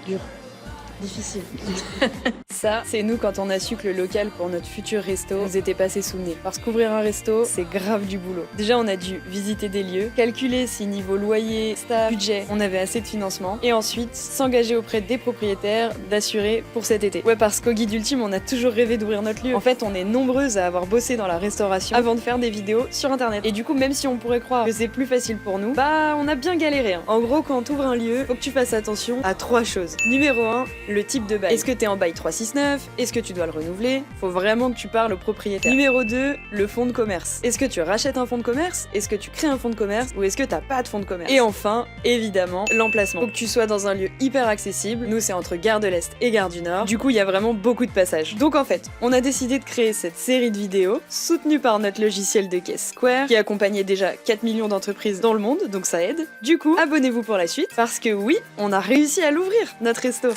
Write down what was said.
dur. Difficile. Ça, c'est nous quand on a su que le local pour notre futur resto nous était passé sous le nez. Parce qu'ouvrir un resto, c'est grave du boulot. Déjà, on a dû visiter des lieux, calculer si niveau loyer, staff, budget, on avait assez de financement, et ensuite s'engager auprès des propriétaires d'assurer pour cet été. Ouais, parce qu'au Guide Ultime, on a toujours rêvé d'ouvrir notre lieu. En fait, on est nombreuses à avoir bossé dans la restauration avant de faire des vidéos sur internet. Et du coup, même si on pourrait croire que c'est plus facile pour nous, bah on a bien galéré. Hein. En gros, quand t'ouvres un lieu, faut que tu fasses attention à 3 choses. Numéro 1, le type de bail. Est-ce que t'es en bail 369? Est-ce que tu dois le renouveler? Faut vraiment que tu parles au propriétaire. Numéro 2, le fonds de commerce. Est-ce que tu rachètes un fonds de commerce? Est-ce que tu crées un fonds de commerce? Ou est-ce que t'as pas de fonds de commerce? Et enfin, évidemment, l'emplacement. Faut que tu sois dans un lieu hyper accessible. Nous, c'est entre Gare de l'Est et Gare du Nord. Du coup, il y a vraiment beaucoup de passages. Donc en fait, on a décidé de créer cette série de vidéos soutenue par notre logiciel de caisse Square qui accompagnait déjà 4 millions d'entreprises dans le monde, donc ça aide. Du coup, abonnez-vous pour la suite parce que oui, on a réussi à l'ouvrir, notre resto.